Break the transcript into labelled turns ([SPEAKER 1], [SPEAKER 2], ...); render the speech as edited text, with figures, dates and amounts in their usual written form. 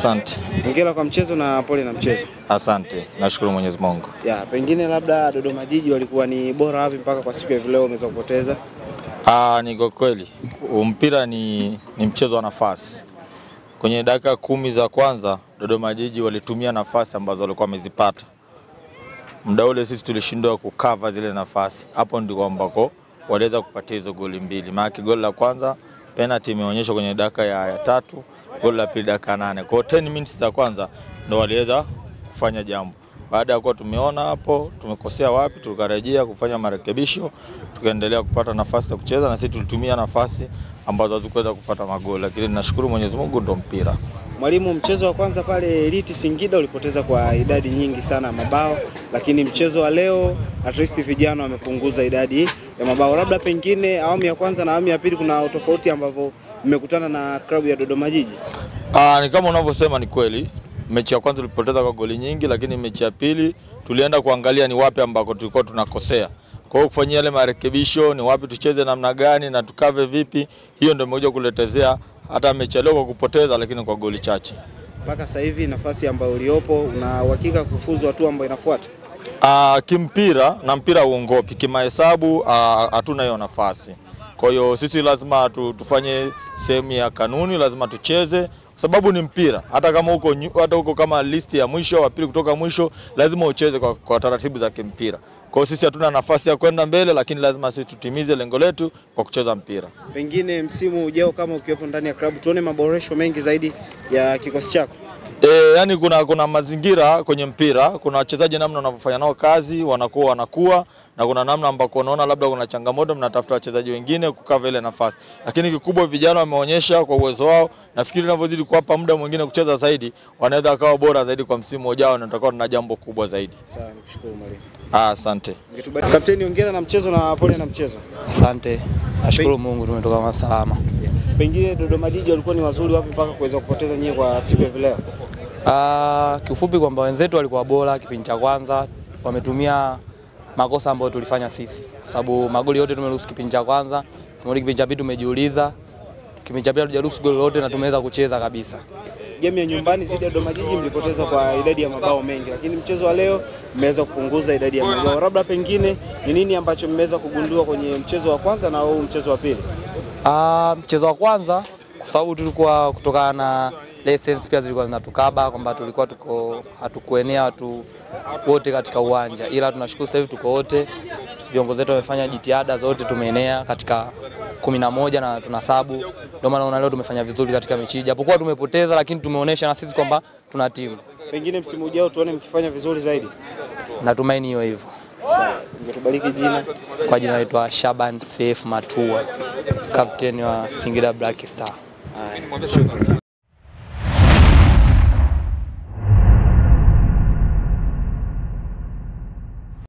[SPEAKER 1] Asante.
[SPEAKER 2] Hongera kwa mchezo na pole na mchezo.
[SPEAKER 1] Asante. Nashukuru Mwenyezi Mungu.
[SPEAKER 2] Pengine labda Dodoma Jiji walikuwa ni bora wapi mpaka kwa siku ya leo wameweza kupoteza?
[SPEAKER 1] Ni kwa kweli. Mpira ni mchezo wa nafasi. Kwenye dakika 10 za kwanza Dodoma Jiji walitumia nafasi ambazo walikuwa wamezipata. Muda ule sisi tulishindwa kukava zile nafasi. Hapo ndiko ambako waliweza kupata hizo goli mbili. Maana goli la kwanza penalty imeonyeshwa kwenye dakika ya 3, goli la pili dakika 8. Kwa 10 minutes za kwanza ndio waliweza kufanya jambo. Baada ya kuwa tumeona hapo tumekosea wapi, tukarejea kufanya marekebisho, tukaendelea kupata nafasi ya kucheza na sisi tulitumia nafasi ambazo hazikuweza kupata magoli, lakini nashukuru Mwenyezi Mungu ndio mpira.
[SPEAKER 2] Mwalimu, mchezo wa kwanza pale Elite Singida ulipoteza kwa idadi nyingi sana mabao, lakini mchezo wa leo at least vijana wamepunguza idadi ya mabao. Labda pengine awamu ya kwanza na awamu ya pili kuna tofauti ambavyo mmekutana na klabu ya Dodoma Jiji?
[SPEAKER 1] Ni kama unavyosema, ni kweli. Mechi ya kwanza tulipoteza kwa goli nyingi, lakini mechi ya pili tulienda kuangalia ni wapi ambako tulikuwa tunakosea. Kwa hiyo kufanyia yale marekebisho, ni wapi tucheze namna gani na tukave vipi, hiyo ndio imekuja kuletezea hata mechi leo kwa kupoteza, lakini kwa goli chache.
[SPEAKER 2] Mpaka sasa hivi nafasi ambayo uliopo una uhakika kufuzu hatua ambayo inafuata?
[SPEAKER 1] Kimpira na mpira uongopi, kimahesabu hatuna hiyo nafasi. Kwa hiyo sisi lazima tufanye sehemu ya kanuni, lazima tucheze sababu ni mpira. Hata kama huko kama listi ya mwisho wa pili kutoka mwisho, lazima ucheze kwa taratibu za kimpira. Kwa hiyo sisi hatuna nafasi ya kwenda mbele, lakini lazima sisi tutimize lengo letu kwa kucheza mpira.
[SPEAKER 2] Pengine msimu ujao kama ukiwepo ndani ya klabu tuone maboresho mengi zaidi ya kikosi chako?
[SPEAKER 1] Yani kuna mazingira kwenye mpira, kuna wachezaji namna wanavyofanya nao kazi, wanakuwa na kuna namna ambako unaona labda kuna changamoto, mnatafuta wachezaji wengine kukava ile nafasi. Lakini kikubwa vijana wameonyesha kwa uwezo wao, nafikiri ninavyozidi kuwapa muda mwingine kucheza zaidi, wanaweza kawa bora zaidi kwa msimu ujao na tutakuwa na jambo kubwa zaidi.
[SPEAKER 2] Sawa, nikushukuru mwalimu.
[SPEAKER 1] Asante.
[SPEAKER 2] Kapteni, hongera na mchezo na pole na mchezo.
[SPEAKER 3] Asante. Nashukuru Mungu tumetoka salama.
[SPEAKER 2] Pengine Dodoma Jiji walikuwa ni wazuri wapi mpaka kuweza kupoteza nyewe kwa siku ya leo?
[SPEAKER 3] Kiufupi kwamba wenzetu walikuwa bora kipindi cha kwanza, wametumia makosa ambayo tulifanya sisi. Kwa sababu magoli yote tumeruhusu kipindi cha kwanza, kipindi cha pili tumejiuliza, kipindi cha pili hatujaruhusu goli lote na tumeweza kucheza kabisa.
[SPEAKER 2] Game ya nyumbani zidi ya Dodoma Jiji mlipoteza kwa idadi ya mabao mengi, lakini mchezo wa leo mmeweza kupunguza idadi ya mabao. Labda pengine ni nini ambacho mmeweza kugundua kwenye mchezo wa kwanza na huu mchezo wa pili?
[SPEAKER 3] Mchezo wa kwanza kwa sababu tulikuwa kutokana na lessons pia zilikuwa zinatukaba kwamba tulikuwa hatukuenea watu wote katika uwanja, ila tunashukuru sasa hivi tuko wote, viongozi wetu wamefanya jitihada zote, tumeenea katika 11 na tunasabu. Ndio maana leo tumefanya vizuri katika mechi, japokuwa tumepoteza, lakini tumeonyesha na sisi kwamba tuna timu.
[SPEAKER 2] Pengine msimu ujao tuone mkifanya vizuri zaidi.
[SPEAKER 3] Natumaini hiyo hivyo.
[SPEAKER 2] Sawa, ningetubariki jina.
[SPEAKER 3] Kwa jina naitwa Shaban Saif Matua, captain wa Singida Black Star.